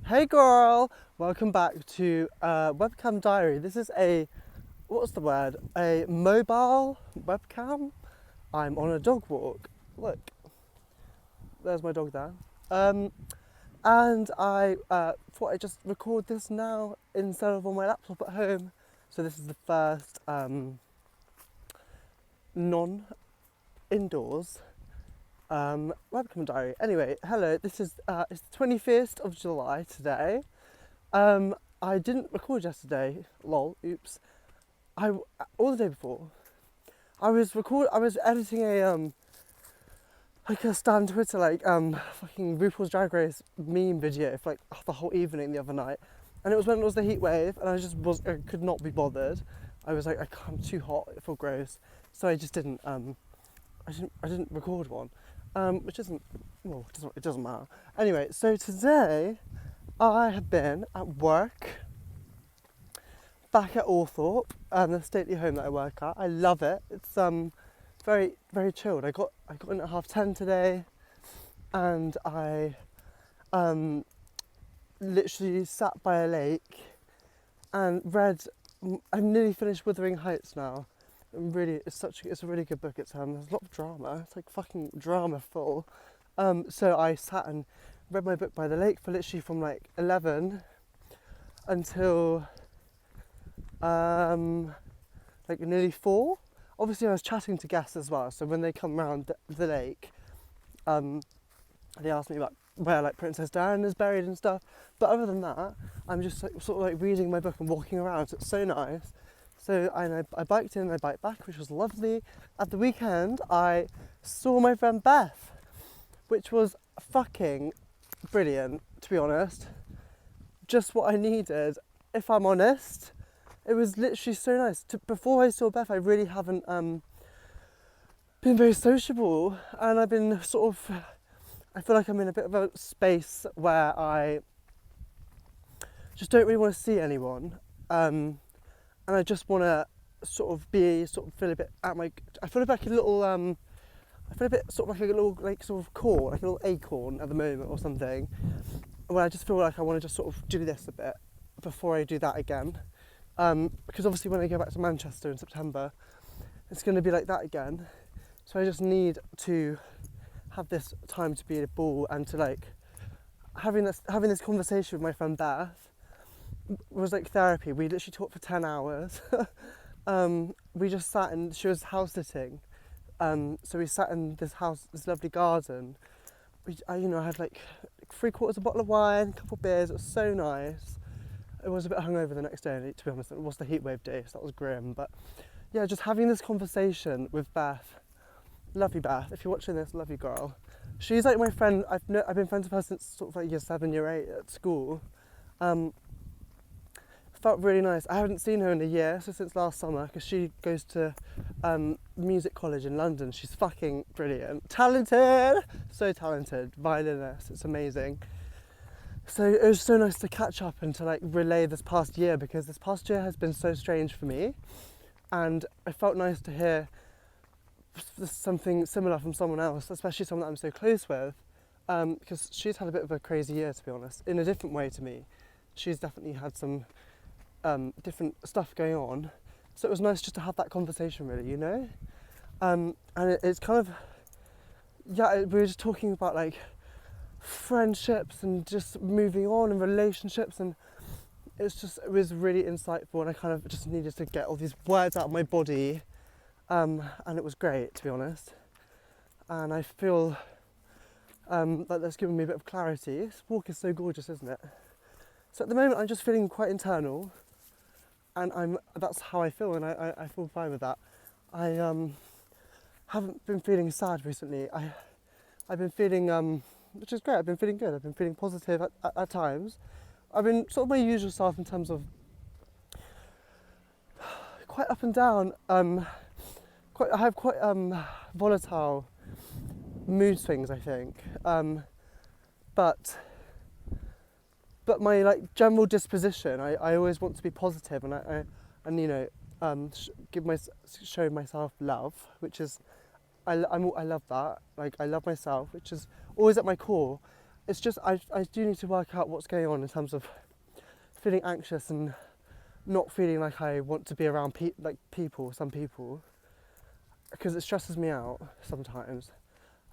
Hey girl, welcome back to Webcam Diary. This is a mobile webcam. I'm on a dog walk. Look, there's my dog there. Um, and I thought I'd just record this now instead of on my laptop at home. So this is the first non-indoors webcam diary. Anyway, hello. This is it's the 21st of July today. I didn't record yesterday. Lol. Oops. All the day before. I was editing a like a stand Twitter fucking RuPaul's Drag Race meme video for like the whole evening the other night, and it was when it was the heat wave, and I could not be bothered. I was like, I'm too hot. I feel gross, so I just didn't I didn't record one, which isn't well. It doesn't matter. Anyway, so today I have been at work, back at Althorpe, the stately home that I work at. I love it. It's very, very chilled. I got in at 10:30 today, and I literally sat by a lake and read. I'm nearly finished Wuthering Heights now. It's a really good book. There's a lot of drama. It's like fucking drama full. So I sat and read my book by the lake for literally from like 11 until like nearly 4. Obviously I was chatting to guests as well, so when they come round the lake, they ask me about where like Princess Diana is buried and stuff, but other than that I'm just like, sort of like reading my book and walking around, so it's so nice. So I biked in and I biked back, which was lovely. At the weekend I saw my friend Beth, which was fucking brilliant, to be honest. Just what I needed, if I'm honest. It was literally so nice. Before I saw Beth, I really haven't been very sociable, and I've been I feel like I'm in a bit of a space where I just don't really want to see anyone, and I just want to feel a bit I feel like a little I feel a bit sort of like a little core, like a little acorn at the moment or something, where I just feel like I want to just sort of do this a bit before I do that again. Because obviously when I go back to Manchester in September, it's going to be like that again. So I just need to have this time to be a ball, and to like having this conversation with my friend Beth was like therapy. We literally talked for 10 hours. We just sat, and she was house sitting. So we sat in this lovely garden. I had like 3/4 a bottle of wine, a couple of beers. It was so nice. It was a bit hungover the next day, to be honest. It was the heatwave day, so that was grim. But yeah, just having this conversation with Beth. Love you, Beth. If you're watching this, love you, girl. She's like my friend. I've been friends with her since sort of like year 7, year 8 at school. Felt really nice. I haven't seen her in a year, so since last summer, because she goes to music college in London. She's fucking brilliant. Talented! So talented. Violinist. It's amazing. So it was so nice to catch up and to like relay this past year, because this past year has been so strange for me, and it felt nice to hear something similar from someone else, especially someone that I'm so close with, because she's had a bit of a crazy year, to be honest, in a different way to me. She's definitely had some different stuff going on, so it was nice just to have that conversation, really, and it's kind of, we were just talking about like friendships and just moving on and relationships, and it was really insightful, and I kind of just needed to get all these words out of my body, and it was great, to be honest, and I feel like that's given me a bit of clarity. This walk is so gorgeous, isn't it? So at the moment I'm just feeling quite internal, and that's how I feel, and I feel fine with that. I haven't been feeling sad recently. I've been feeling which is great. I've been feeling good. I've been feeling positive at times. I've been sort of my usual self in terms of quite up and down. I have quite volatile mood swings, I think. But my like general disposition, I always want to be positive, and show myself love, which is I love that. Like I love myself, which is always at my core. it's just I do need to work out what's going on in terms of feeling anxious and not feeling like I want to be around some people, because it stresses me out sometimes.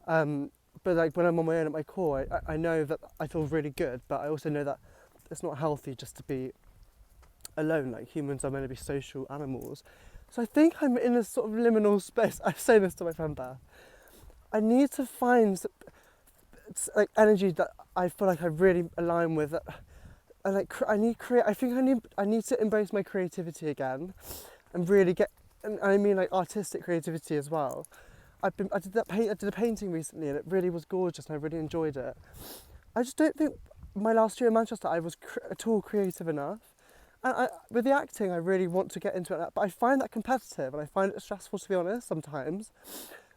But like when I'm on my own at my core, I know that I feel really good, but I also know that it's not healthy just to be alone. Like, humans are meant to be social animals. So I think I'm in a sort of liminal space. I say this to my friend Beth. I need to find like energy that I feel like I really align with. I need to embrace my creativity again, and really and I mean like artistic creativity as well. I did a painting recently, and it really was gorgeous, and I really enjoyed it. I just don't think my last year in Manchester I was at all creative enough. And with the acting, I really want to get into it, but I find that competitive, and I find it stressful, to be honest. Sometimes,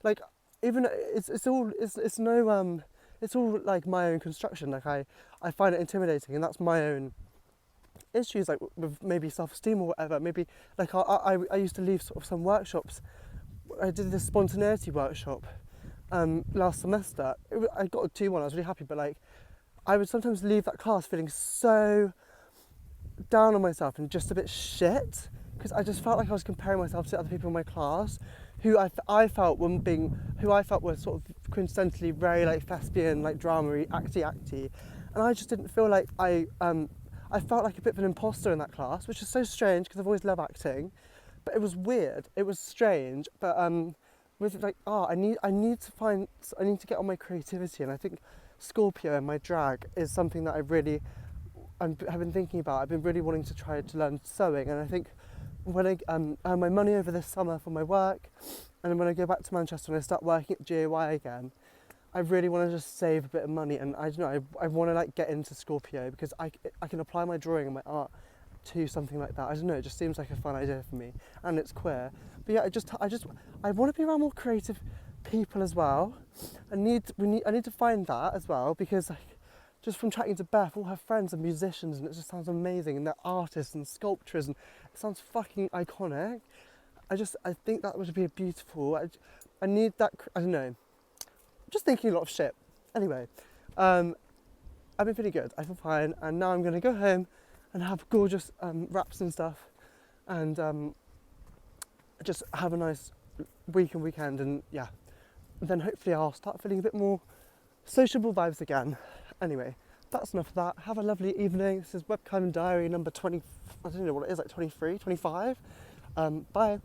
like, even it's all like my own construction. Like, I find it intimidating, and that's my own issues, like with maybe self-esteem or whatever. Maybe like I used to leave sort of some workshops. I did this spontaneity workshop last semester. I got a 2-1. I was really happy, but like I would sometimes leave that class feeling so down on myself and just a bit shit, because I just felt like I was comparing myself to other people in my class who I felt were sort of quintessentially very like thespian, like drama-y, acty, and I just didn't feel like I felt like a bit of an imposter in that class, which is so strange because I've always loved acting. But it was weird, it was strange, but with like art, I need to get on my creativity, and I think Scorpio and my drag is something that have been thinking about. I've been really wanting to try to learn sewing, and I think when I earn my money over this summer for my work, and then when I go back to Manchester and I start working at GAY again, I really want to just save a bit of money, and I don't know, I want to like get into Scorpio, because I can apply my drawing and my art to something like that. I don't know, it just seems like a fun idea for me, and it's queer. But yeah, I want to be around more creative people as well. I need to find that as well, because like, just from chatting to Beth, all her friends are musicians, and it just sounds amazing, and they're artists and sculptors, and it sounds fucking iconic. I think that would be beautiful. I need that. I don't know. I'm just thinking a lot of shit. Anyway, I've been pretty good. I feel fine, and now I'm going to go home and have gorgeous wraps and stuff, and just have a nice week and weekend, and yeah, then hopefully I'll start feeling a bit more sociable vibes again. Anyway, that's enough of that. Have a lovely evening. This is Webcam Diary number 20, I don't know what it is, like 23, 25. Bye.